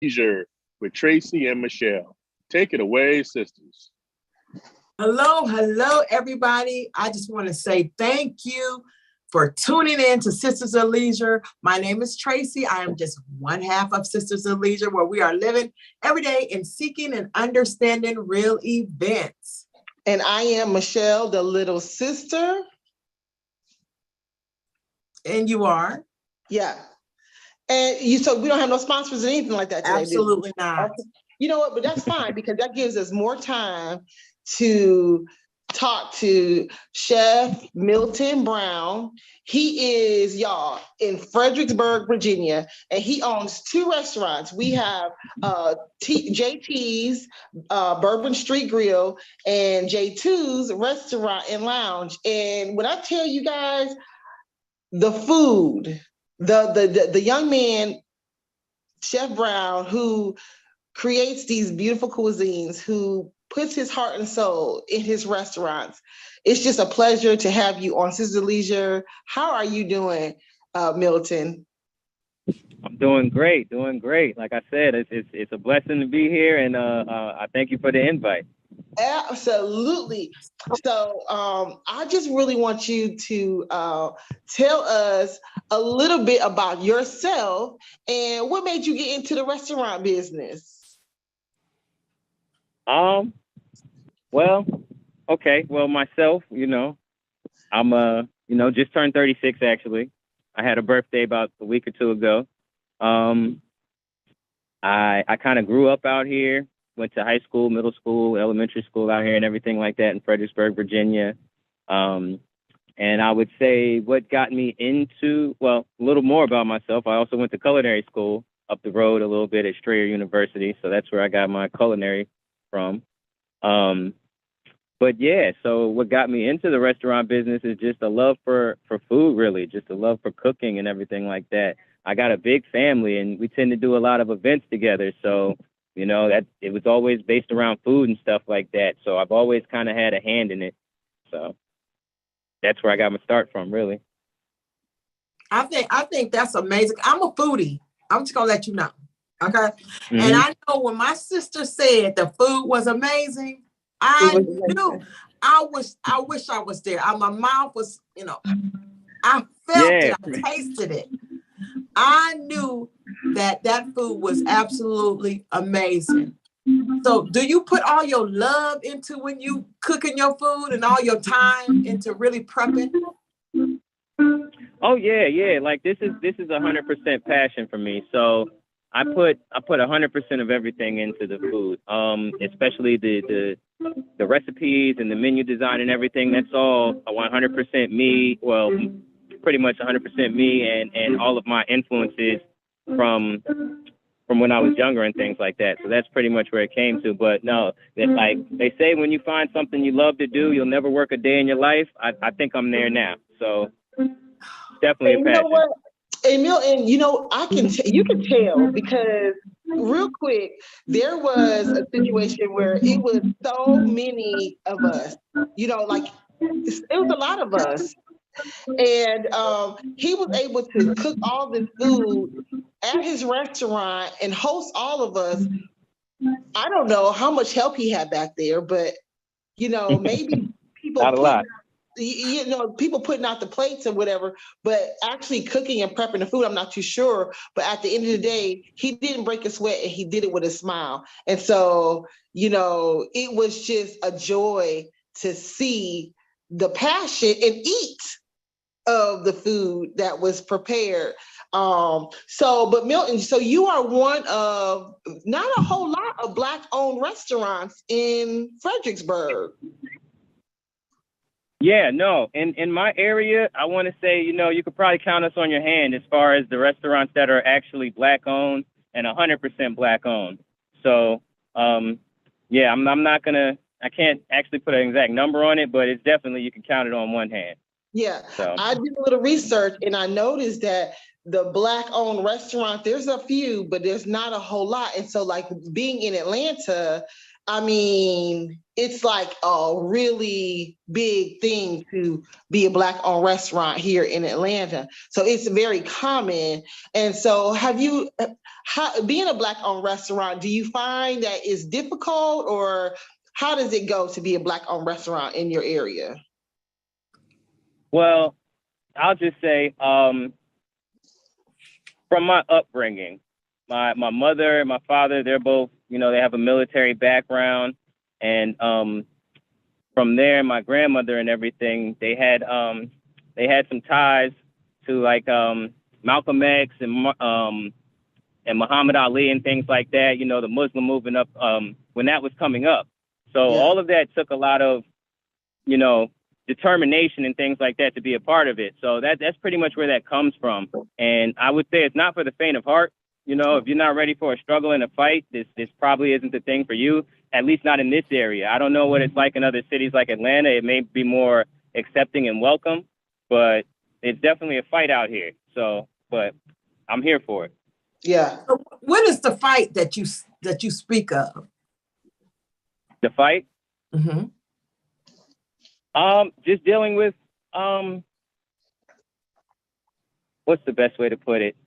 Leisure with Tracey and Michele. Take it away, sisters. Hello, everybody. I just want to say thank you for tuning in to Sisters of Leisure. My name is Tracey. I am just one half of Sisters of Leisure, where we are living every day and seeking and understanding real events. And I am Michele, the little sister. And you are? Yeah. And so we don't have no sponsors or anything like that today. Absolutely not. Okay. You know what? But that's fine, because that gives us more time to talk to Chef Milton Brown. He is, y'all, in Fredericksburg, Virginia, and he owns 2 restaurants. We have JT's Bourbon Street Grill and J2's Restaurant and Lounge. And when I tell you guys, the food, the young man, Chef Brown, who creates these beautiful cuisines, who puts his heart and soul in his restaurants. It's just a pleasure to have you on Sisters of Leisure. How are you doing, Milton? I'm doing great. Like I said, it's a blessing to be here, and I thank you for the invite. Absolutely. So I just really want you to tell us a little bit about yourself and what made you get into the restaurant business. Well, myself, I'm just turned 36 actually. I had a birthday about a week or two ago. I kind of grew up out here, went to high school, middle school, elementary school out here and everything like that in Fredericksburg, Virginia. And I would say what got me into, a little more about myself. I also went to culinary school up the road a little bit at Strayer University. So that's where I got my culinary from. But yeah, so what got me into the restaurant business is just a love for food, really, just a love for cooking and everything like that. I got a big family and we tend to do a lot of events together. So, that it was always based around food and stuff like that. So I've always kind of had a hand in it. So that's where I got my start from, really. I think that's amazing. I'm a foodie. I'm just gonna let you know. Okay. Mm-hmm. And I know when my sister said the food was amazing, I wish I was there. My mouth was, I felt it, I tasted it. I knew that food was absolutely amazing. So do you put all your love into when you cooking your food and all your time into really prepping? Oh yeah. Like this is 100% passion for me. So I put 100% of everything into the food, especially the recipes and the menu design and everything. That's all 100% me. Well, pretty much 100% me and all of my influences from when I was younger and things like that. So that's pretty much where it came to. But no, like they say, when you find something you love to do, you'll never work a day in your life. I think I'm there now. So definitely a passion. You know what? And Milton, you can tell, because real quick, there was a situation where it was so many of us, like it was a lot of us. And he was able to cook all this food at his restaurant and host all of us. I don't know how much help he had back there, but maybe people not a lot. People putting out the plates or whatever, but actually cooking and prepping the food, I'm not too sure. But at the end of the day, he didn't break a sweat and he did it with a smile. And so, it was just a joy to see the passion and eat of the food that was prepared. But Milton, so you are one of not a whole lot of Black-owned restaurants in Fredericksburg. Yeah, no. In my area, I want to say, you could probably count us on your hand as far as the restaurants that are actually Black-owned and 100% Black-owned. So, I'm not gonna. I can't actually put an exact number on it, but it's definitely, you can count it on one hand. Yeah, so. I did a little research and I noticed that the Black-owned restaurant, there's a few, but there's not a whole lot. And so, like, being in Atlanta, I mean, it's like a really big thing to be a Black-owned restaurant here in Atlanta. So it's very common. And so being a Black-owned restaurant, do you find that it's difficult, or how does it go to be a Black-owned restaurant in your area? Well, I'll just say, from my upbringing, my mother and my father, they're both, they have a military background. And from there, my grandmother and everything, they had some ties to like Malcolm X and Muhammad Ali and things like that, the Muslim movement up when that was coming up. So all of that took a lot of, determination and things like that to be a part of it. So that's pretty much where that comes from. And I would say it's not for the faint of heart. If you're not ready for a struggle and a fight, this probably isn't the thing for you, at least not in this area. I don't know what it's like in other cities like Atlanta. It may be more accepting and welcome, but it's definitely a fight out here. So, but I'm here for it. Yeah. So what is the fight that you speak of? The fight? Mm-hmm. Just dealing with, what's the best way to put it?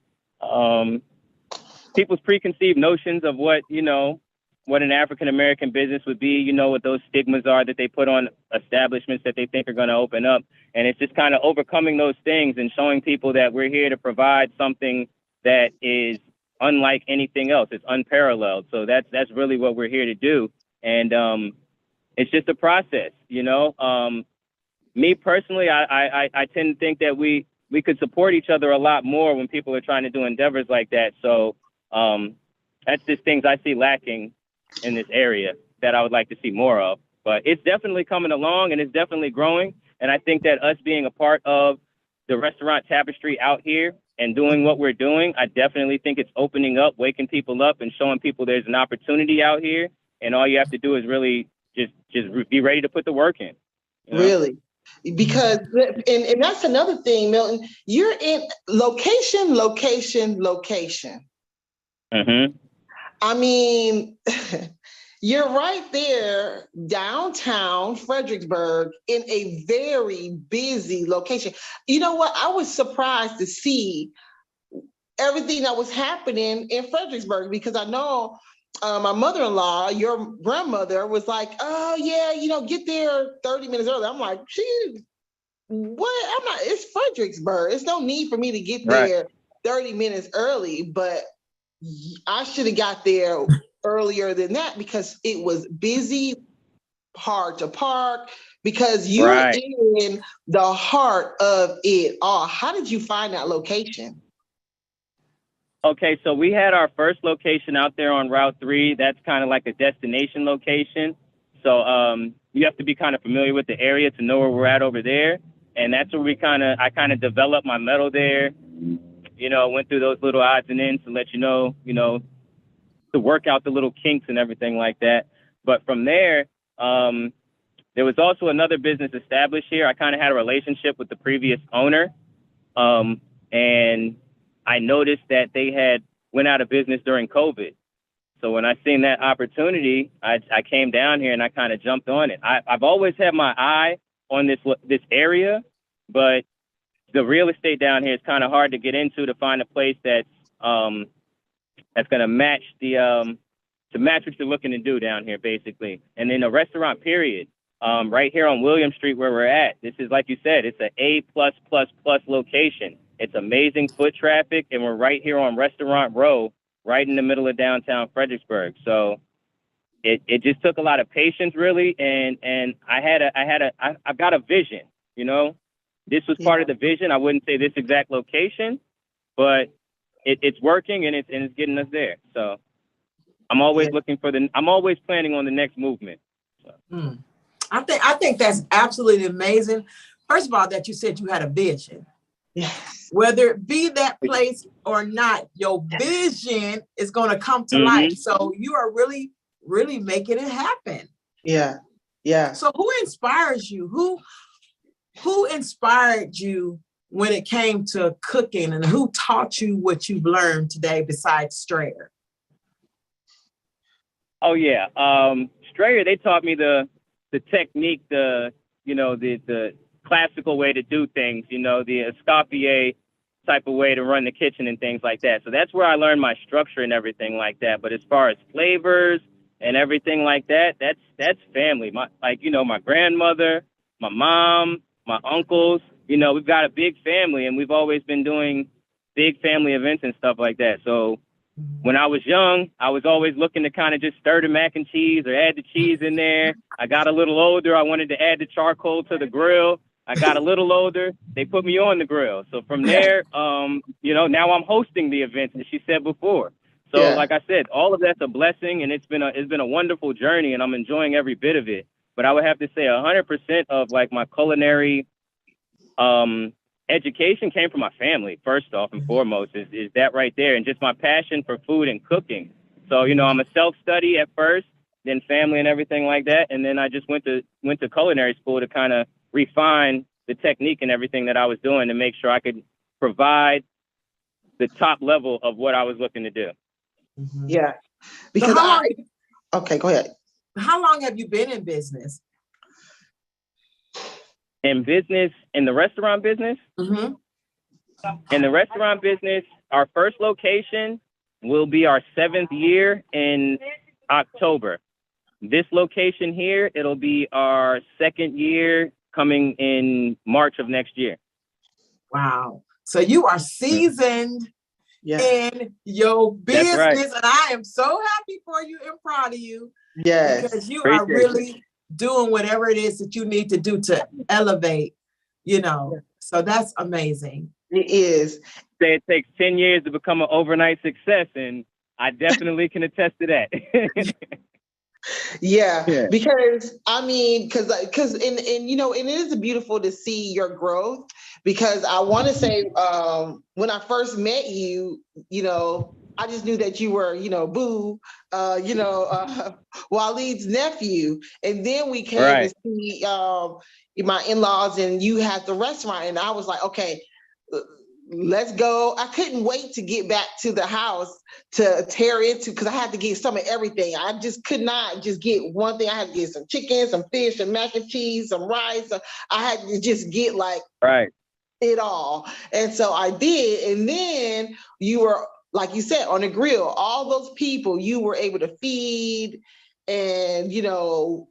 People's preconceived notions of what an African-American business would be, what those stigmas are that they put on establishments that they think are going to open up. And it's just kind of overcoming those things and showing people that we're here to provide something that is unlike anything else. It's unparalleled. So that's really what we're here to do. And it's just a process, Me personally, I tend to think that we could support each other a lot more when people are trying to do endeavors like that. So that's just things I see lacking in this area that I would like to see more of. But it's definitely coming along and it's definitely growing. And I think that us being a part of the restaurant tapestry out here and doing what we're doing, I definitely think it's opening up, waking people up and showing people there's an opportunity out here. And all you have to do is really just be ready to put the work in. Really? Because, and that's another thing, Milton, you're in location. Mm-hmm. I mean, you're right there downtown Fredericksburg in a very busy location. You know what? I was surprised to see everything that was happening in Fredericksburg, because I know my mother-in-law, your grandmother, was like, oh yeah, get there 30 minutes early. I'm like, what? I'm not, it's Fredericksburg. It's no need for me to get there 30 minutes early, but I should have got there earlier than that because it was busy, hard to park, because you're in the heart of it all. How did you find that location? Okay, so we had our first location out there on Route 3. That's kind of like a destination location. So you have to be kind of familiar with the area to know where we're at over there. And that's where I kind of developed my metal there. Went through those little odds and ends to let to work out the little kinks and everything like that. But from there, there was also another business established here. I kind of had a relationship with the previous owner. And I noticed that they had went out of business during COVID. So when I seen that opportunity, I came down here and I kind of jumped on it. I've always had my eye on this area, but the real estate down here is kind of hard to get into to find a place that's going to match match what you're looking to do down here, basically. And then a restaurant period, right here on William Street where we're at. This is, like you said, it's an A+++ location. It's amazing foot traffic, and we're right here on Restaurant Row, right in the middle of downtown Fredericksburg. So it just took a lot of patience, really, and I've got a vision. This was part of the vision. I wouldn't say this exact location, but it's working and it's getting us there. So I'm always I'm always planning on the next movement. So. I think that's absolutely amazing. First of all, that you said you had a vision. Yes. Whether it be that place or not, your vision is going to come to life. So you are really, really making it happen. Yeah. Yeah. So who inspires you? Who inspired you when it came to cooking, and who taught you what you've learned today besides Strayer? Oh yeah. Australia, they taught me the technique, the classical way to do things, the escoffier type of way to run the kitchen and things like that. So that's where I learned my structure and everything like that. But as far as flavors and everything like that, that's family. My grandmother, my mom, my uncles, we've got a big family, and we've always been doing big family events and stuff like that. So when I was young, I was always looking to kind of just stir the mac and cheese or add the cheese in there. I got a little older, I wanted to add the charcoal to the grill. I got a little older, they put me on the grill. So from there, now I'm hosting the events, as she said before. So like I said, all of that's a blessing, and it's been a wonderful journey, and I'm enjoying every bit of it. But I would have to say 100% of like my culinary education came from my family, first off and foremost, is that right there, and just my passion for food and cooking. So, I'm a self-study at first, then family and everything like that, and then I just went to culinary school to kind of refine the technique and everything that I was doing to make sure I could provide the top level of what I was looking to do. Yeah. Because okay, go ahead. How long have you been in business? In the restaurant business? Mm-hmm. In the restaurant business, our first location will be our 7th year in October. This location here, it'll be our 2nd year coming in March of next year. Wow. So you are seasoned in your business, right. And I am so happy for you and proud of you. Yes. Because you are really doing whatever it is that you need to do to elevate, So that's amazing. It is. Say it takes 10 years to become an overnight success, and I definitely can attest to that. Yeah, because and it is beautiful to see your growth, because I want to say when I first met you, I just knew that you were, Boo, Waleed's nephew. And then we came to see my in-laws, and you had the restaurant, and I was like, okay, let's go. I couldn't wait to get back to the house to tear into, because I had to get some of everything. I just could not just get one thing. I had to get some chicken, some fish, some mac and cheese, some rice. I had to just get it all. And so I did. And then you were, like you said, on the grill, all those people you were able to feed and,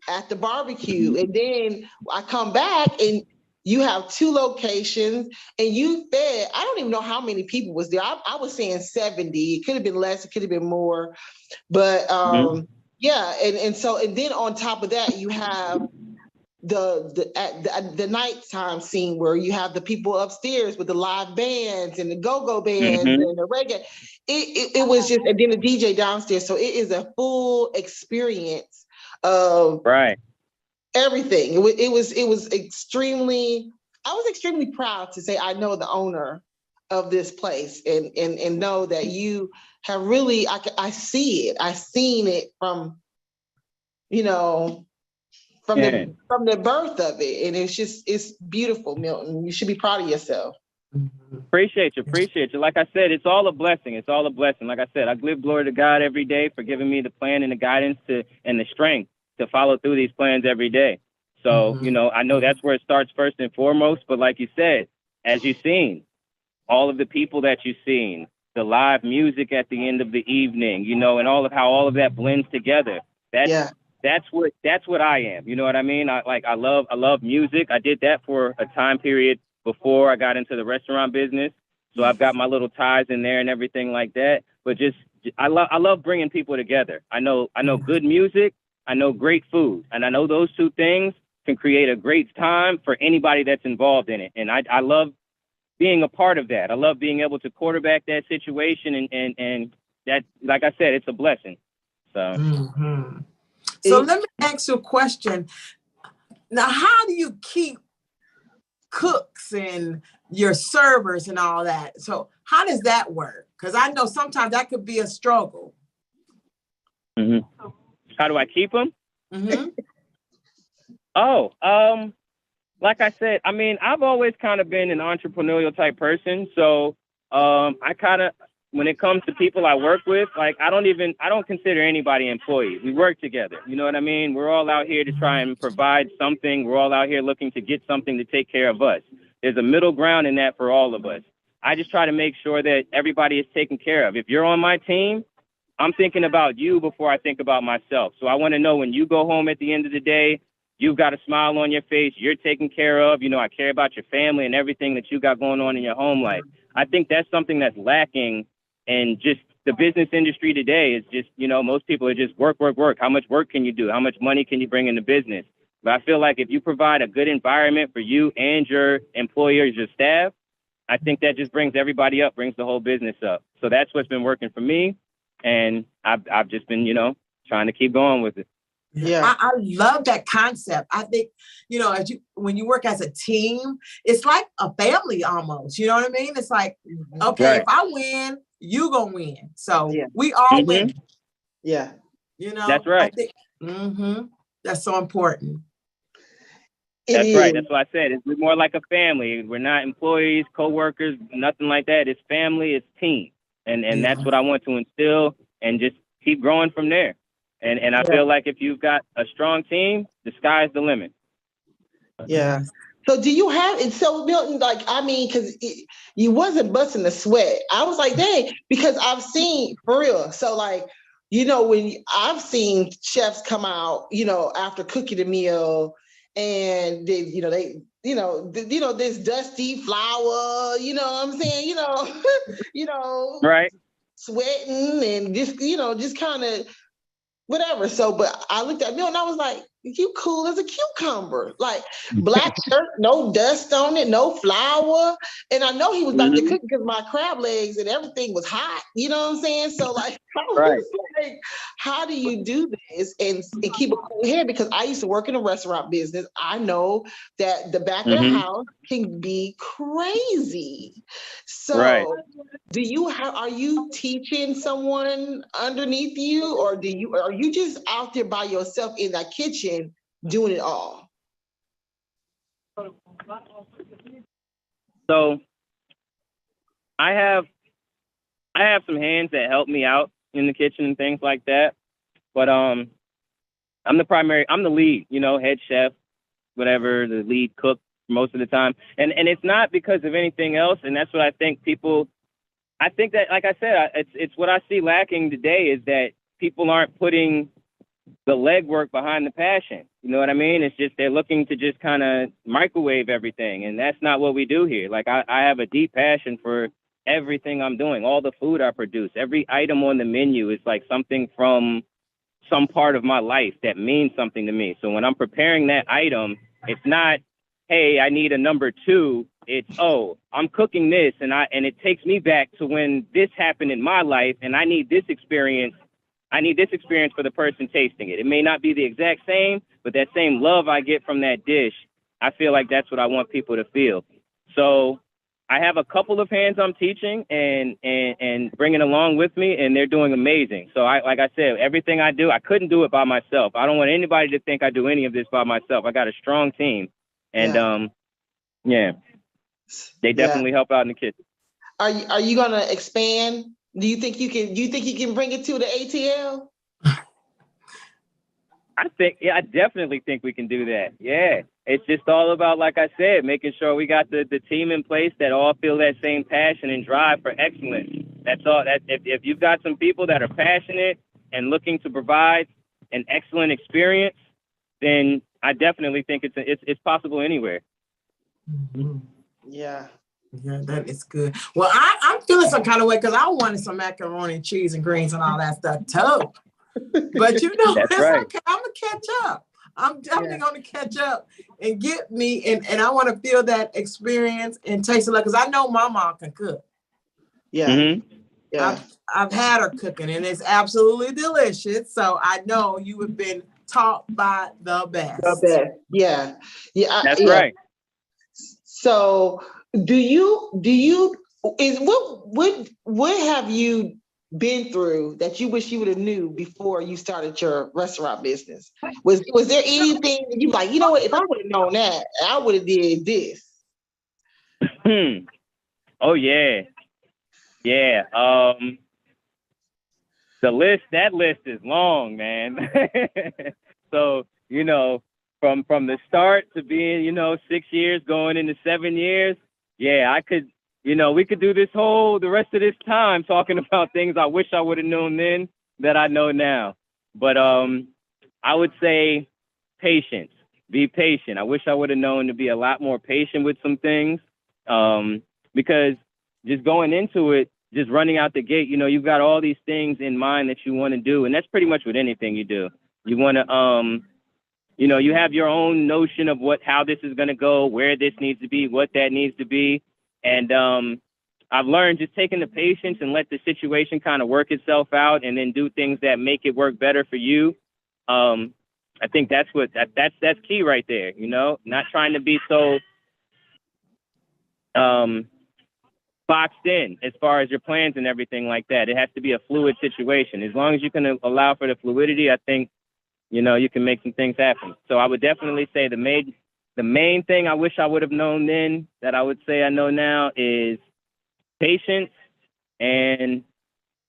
at the barbecue. And then I come back and you have 2 locations, and you fed, I don't even know how many people was there. I was saying 70. It could have been less, it could have been more. But and then on top of that, you have the nighttime scene where you have the people upstairs with the live bands and the go-go bands and the reggae. It was just, and then the DJ downstairs. So it is a full experience of everything. It was extremely, I was extremely proud to say I know the owner of this place, and know that you have really, I see it. I've seen it from, from the birth of it. And it's beautiful, Milton. You should be proud of yourself. Appreciate you. Like I said, it's all a blessing. Like I said, I give glory to God every day for giving me the plan and the guidance and the strength to follow through these plans every day. So, I know that's where it starts first and foremost. But like you said, as you've seen, all of the people that you've seen, the live music at the end of the evening, and all of how all of that blends together. That's what I am. You know what I mean? I love music. I did that for a time period before I got into the restaurant business. So I've got my little ties in there and everything like that. But I love bringing people together. I know good music. I know great food. And I know those 2 things can create a great time for anybody that's involved in it. And I love being a part of that. I love being able to quarterback that situation. And that, like I said, it's a blessing. So. So let me ask you a question. Now, how do you keep cooks and your servers and all that? So how does that work? Because I know sometimes that could be a struggle. How do I keep them? Like I said, I mean, I've always kind of been an entrepreneurial type person. So I kind of, when it comes to people I work with, like I don't consider anybody employees. We work together. You know what I mean? We're all out here to try and provide something. We're all out here looking to get something to take care of us. There's a middle ground in that for all of us. I just try to make sure that everybody is taken care of. If you're on my team, I'm thinking about you before I think about myself. So I want to know when you go home at the end of the day, you've got a smile on your face, you're taken care of. You know, I care about your family and everything that you got going on in your home life. I think that's something that's lacking in just the business industry today. Is just, you know, most people are just work. How much work can you do? How much money can you bring into business? But I feel like if you provide a good environment for you and your employers, your staff, I think that just brings everybody up, brings the whole business up. So that's what's been working for me. And I've just been, you know, trying to keep going with it. Yeah, I love that concept. I think, you know, when you work as a team, it's like a family almost. You know what I mean? It's like, okay, right. If I win, you gonna win. So we all win. Yeah, you know, that's right. I think, that's so important. That's right. That's what I said. We're more like a family. We're not employees, co-workers, nothing like that. It's family. It's team. And that's what I want to instill and just keep growing from there. And I feel like if you've got a strong team, the sky's the limit. Yeah. So do you have, and so Milton, like, I mean, because you wasn't busting the sweat. I was like, dang, because I've seen, for real. So like, you know, when I've seen chefs come out, you know, after cooking a meal and they this dusty flour, you know what I'm saying? Right. Sweating and just kind of whatever. So, but I looked at Milton and I was like, you cool as a cucumber. Like black shirt, no dust on it, no flour. And I know he was about to cook because my crab legs and everything was hot. You know what I'm saying? So like, I was like, how do you do this and keep a cool head? Because I used to work in a restaurant business. I know that the back of the house can be crazy. So are you teaching someone underneath you, or are you just out there by yourself in that kitchen doing it all? So I have some hands that help me out in the kitchen and things like that. But I'm the lead, head chef, whatever, the lead cook most of the time. And it's not because of anything else. And that's what I think I think that, like I said, it's what I see lacking today is that people aren't putting the legwork behind the passion. You know what I mean? It's just they're looking to just kind of microwave everything. And that's not what we do here. Like I have a deep passion for everything I'm doing, all the food I produce. Every item on the menu is like something from some part of my life that means something to me. So when I'm preparing that item, it's not, hey, I need a number 2. It's, oh, I'm cooking this and it takes me back to when this happened in my life and I need this experience. I need this experience for the person tasting it. It may not be the exact same, but that same love I get from that dish, I feel like that's what I want people to feel. So I have a couple of hands I'm teaching and bringing along with me, and they're doing amazing. So like I said, everything I do, I couldn't do it by myself. I don't want anybody to think I do any of this by myself. I got a strong team, and they definitely help out in the kitchen. Are you gonna expand? Do you think you can bring it to the ATL? I definitely think we can do that. Yeah. It's just all about, like I said, making sure we got the team in place that all feel that same passion and drive for excellence. That's all. That if you've got some people that are passionate and looking to provide an excellent experience, then I definitely think it's possible anywhere. Yeah. Yeah, that is good. Well, I'm feeling some kind of way because I wanted some macaroni and cheese and greens and all that stuff too. But it's right. Okay. I'm gonna catch up. I'm definitely gonna catch up and get me and I want to feel that experience and taste it because I know my mom can cook. Yeah. Mm-hmm. Yeah. I've had her cooking and it's absolutely delicious. So I know you have been taught by the best. The best. Yeah. Yeah. That's right. So what have you been through that you wish you would have knew before you started your restaurant business? Was there anything that you like, you know what, if I would have known that, I would have did this? Oh yeah. Yeah. That list is long, man. So, from the start to being, 6 years going into 7 years, yeah, I could, we could do the rest of this time talking about things I wish I would have known then that I know now. But I would say patience. Be patient. I wish I would have known to be a lot more patient with some things, because just going into it, just running out the gate, you've got all these things in mind that you want to do. And that's pretty much with anything you do. You want to, you have your own notion of how this is going to go, where this needs to be, what that needs to be. And I've learned just taking the patience and let the situation kind of work itself out and then do things that make it work better for you. I think that's that's key right there, not trying to be so boxed in as far as your plans and everything like that. It has to be a fluid situation. As long as you can allow for the fluidity, I think, you can make some things happen. So I would definitely say the main thing I wish I would have known then that I would say I know now is patience and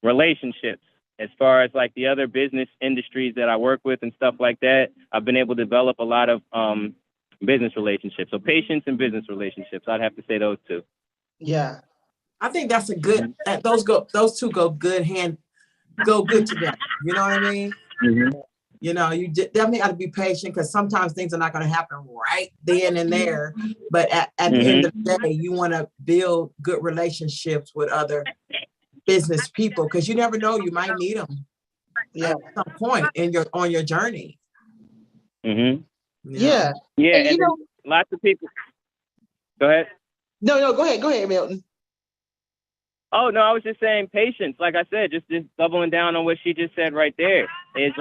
relationships. As far as like the other business industries that I work with and stuff like that, I've been able to develop a lot of business relationships. So patience and business relationships, I'd have to say those two. Yeah. I think that's a good, those two go good together. You know what I mean? Mm-hmm. You definitely got to be patient because sometimes things are not going to happen right then and there. But at the end of the day, you want to build good relationships with other business people because you never know, you might need them at some point on your journey. Yeah. Yeah. And lots of people. Go ahead. No, go ahead, Milton. Oh, no, I was just saying patience. Like I said, just doubling down on what she just said right there is,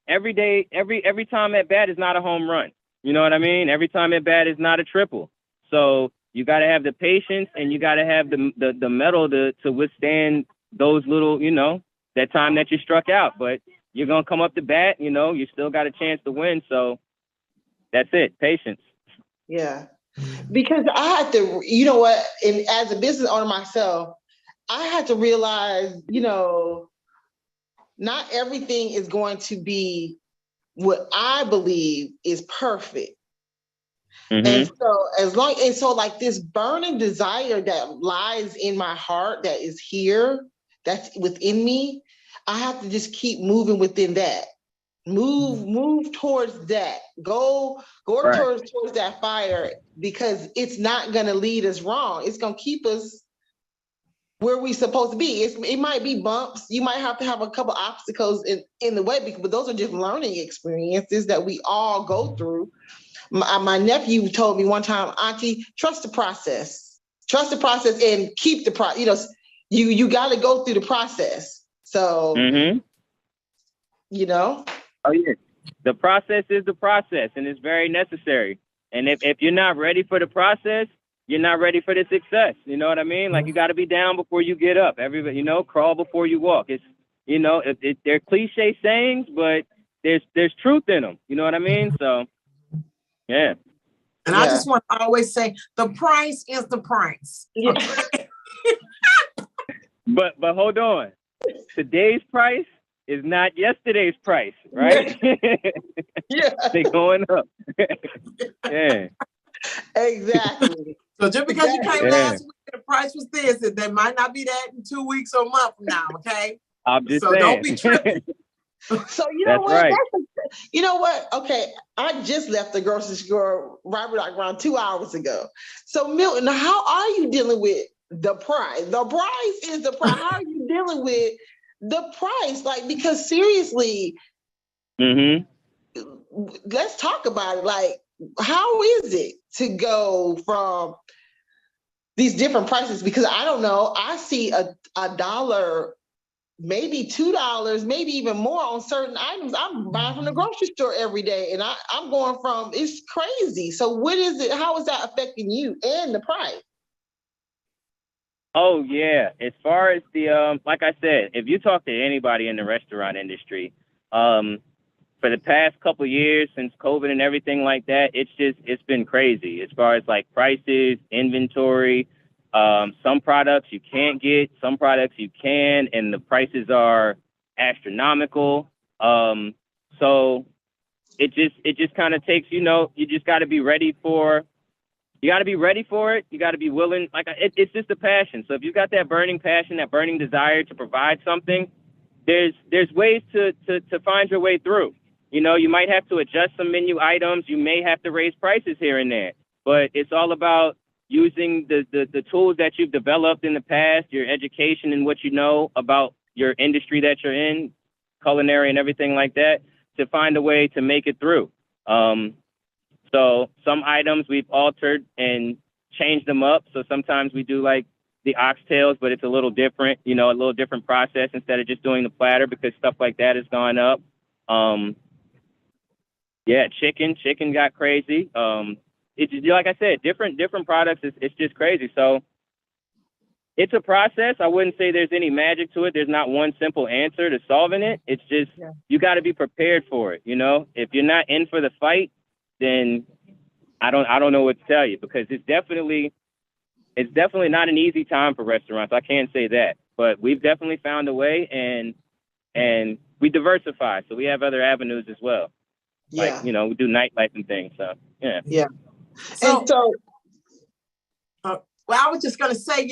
every day, every time at bat is not a home run. You know what I mean? Every time at bat is not a triple. So you got to have the patience and you got to have the mettle to withstand those little, that time that you struck out. But you're going to come up to bat, you still got a chance to win. So that's it. Patience. Yeah. Because I had to, you know what, and as a business owner myself, I had to realize, not everything is going to be what I believe is perfect. And so like this burning desire that lies in my heart that is here, that's within me, I have to just keep moving within that. Move towards that. Go towards that fire because it's not gonna lead us wrong. It's gonna keep us where we're supposed to be. It might be bumps. You might have to have a couple obstacles in the way, but those are just learning experiences that we all go through. My nephew told me one time, Auntie, trust the process. Trust the process and keep the process. You got to go through the process. So, Oh, yeah. The process is the process, and it's very necessary. And if you're not ready for the process, you're not ready for the success. You know what I mean? Like, you got to be down before you get up. Everybody, crawl before you walk. It's, they're cliche sayings, but there's truth in them. You know what I mean? So, yeah. And I just want to always say, the price is the price. Okay? But hold on. Today's price is not yesterday's price, right? Yeah. They're going up. Yeah. Exactly. So just because you came last week and the price was this, they might not be that in 2 weeks or a month from now, okay? I'm just saying. Don't be tripping. So That's what? Right. You know what? Okay, I just left the grocery store around 2 hours ago. So Milton, how are you dealing with the price? The price is the price. How are you dealing with the price? Like, because seriously, let's talk about it. Like, how is it to go from these different prices? Because I don't know, I see a $1, maybe $2, maybe even more on certain items. I'm buying from the grocery store every day, and I'm going from, it's crazy. So what is it? How is that affecting you and the price? Oh, yeah. As far as the, like I said, if you talk to anybody in the restaurant industry, for the past couple of years since COVID and everything like that, it's been crazy as far as like prices, inventory, Some products you can't get, some products you can, and the prices are astronomical. So it just kind of takes, you just got to be ready for. You got to be ready for it. You got to be willing. Like it's just a passion. So if you've got that burning passion, that burning desire to provide something, there's ways to find your way through. You might have to adjust some menu items. You may have to raise prices here and there, but it's all about using the tools that you've developed in the past, your education and what you know about your industry that you're in, culinary and everything like that, to find a way to make it through. So some items we've altered and changed them up. So sometimes we do like the oxtails, but it's a little different, a little different process instead of just doing the platter, because stuff like that has gone up. Chicken got crazy. It's just, like I said, different products. It's just crazy. So it's a process. I wouldn't say there's any magic to it. There's not one simple answer to solving it. It's just, you got to be prepared for it. If you're not in for the fight, then I don't know what to tell you, because it's definitely not an easy time for restaurants. I can't say that, but we've definitely found a way, and we diversify. So we have other avenues as well. Yeah. Like, we do nightlife and things. So, yeah. Yeah. So, well, I was just going to say,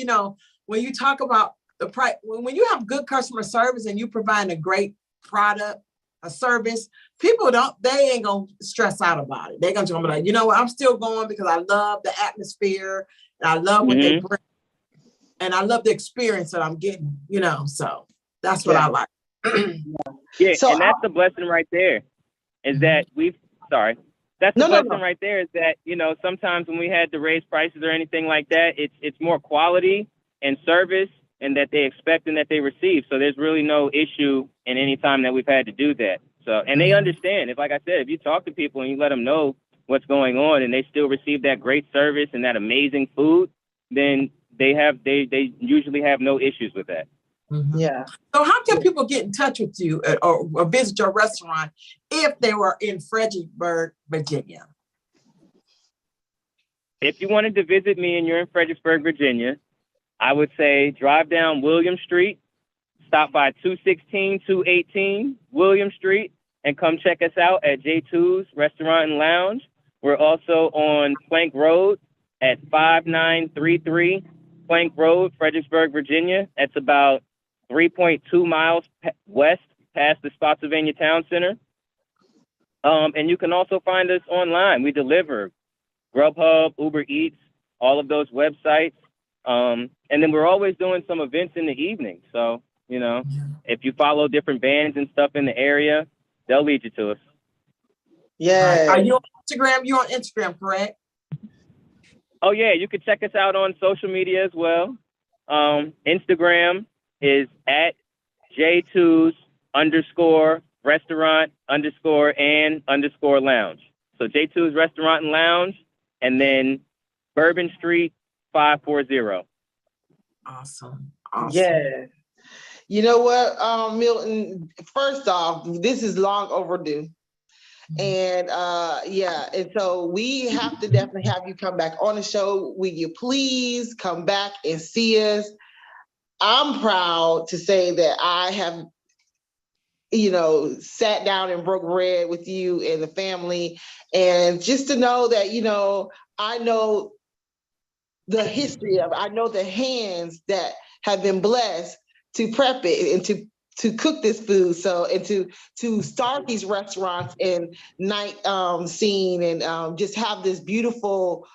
when you talk about the price, when you have good customer service and you provide a great product, a service, people they ain't going to stress out about it. They're going to be like, what, I'm still going because I love the atmosphere and I love what they bring. And I love the experience that I'm getting, so that's what I like. Yeah. So and that's the blessing right there, is that that's the blessing right there, is that, sometimes when we had to raise prices or anything like that, it's more quality and service and that they expect and that they receive. So there's really no issue in any time that we've had to do that. So, and they understand. If, like I said, if you talk to people and you let them know what's going on and they still receive that great service and that amazing food, then they usually have no issues with that. Mm-hmm. Yeah. So how can people get in touch with you or visit your restaurant if they were in Fredericksburg, Virginia? If you wanted to visit me and you're in Fredericksburg, Virginia, I would say drive down William Street, stop by 216, 218 William Street, and come check us out at J2's Restaurant and Lounge. We're also on Plank Road at 5933 Plank Road, Fredericksburg, Virginia. That's about 3.2 miles west past the Spotsylvania Town Center. And you can also find us online. We deliver Grubhub, Uber Eats, all of those websites. And then we're always doing some events in the evening. So, if you follow different bands and stuff in the area, they'll lead you to us. Yeah. Are you on Instagram? You're on Instagram, correct? Oh, yeah. You can check us out on social media as well. Instagram is at J2's _restaurant _ lounge. So J2's Restaurant and Lounge, and then Bourbon Street 540. Awesome. Yeah. You know what, Milton, first off, this is long overdue. And and so we have to definitely have you come back on the show. Will you please come back and see us? I'm proud to say that I have, sat down and broke bread with you and the family. And just to know that, I know the history of, I know the hands that have been blessed to prep it and to cook this food. So, and to start these restaurants and night scene and just have this beautiful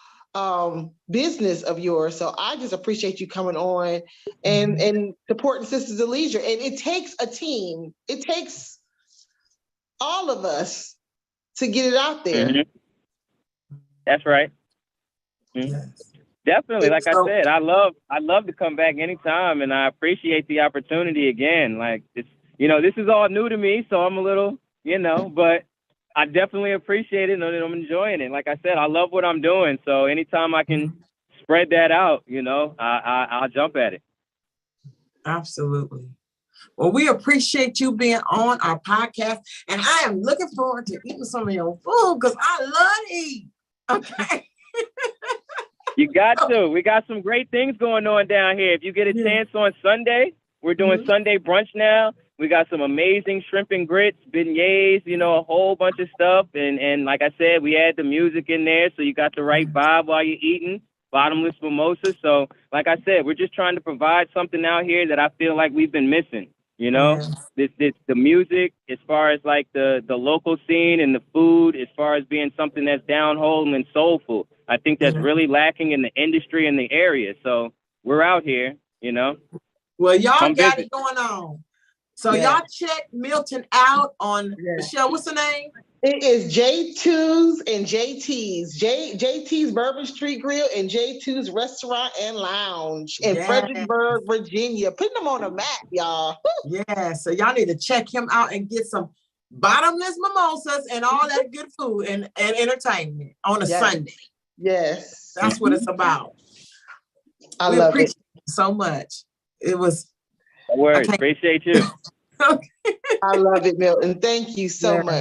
business of yours. So I just appreciate you coming on and supporting Sisters of Leisure. And it takes a team. It takes all of us to get it out there. Mm-hmm. That's right. Mm-hmm. Yes. Definitely. Like I said, I'd love to come back anytime, and I appreciate the opportunity again. Like it's, this is all new to me, so I'm a little, but I definitely appreciate it and I'm enjoying it. Like I said, I love what I'm doing. So anytime I can spread that out, I'll jump at it. Absolutely. Well, we appreciate you being on our podcast, and I am looking forward to eating some of your food because I love to eat. Okay. You got to. We got some great things going on down here. If you get a chance on Sunday, we're doing Sunday brunch now. We got some amazing shrimp and grits, beignets, you know, a whole bunch of stuff. And like I said, we add the music in there, so you got the right vibe while you're eating. Bottomless mimosas. So, like I said, we're just trying to provide something out here that I feel like we've been missing. You know, this the music, as far as like the local scene, and the food, as far as being something that's down home and soulful. I think that's really lacking in the industry in the area. So we're out here, you know. Well, y'all got it going on. So y'all check Milton out on Michele. What's the name? It is J2's and JT's. JT's Bourbon Street Grill and J2's Restaurant and Lounge in Fredericksburg, Virginia. Putting them on a map, y'all. Yeah, so y'all need to check him out and get some bottomless mimosas and all that good food and entertainment on a Sunday. Yes. That's what it's about. I love appreciate it so much. It was. Appreciate you. I love it, Milton. Thank you so much.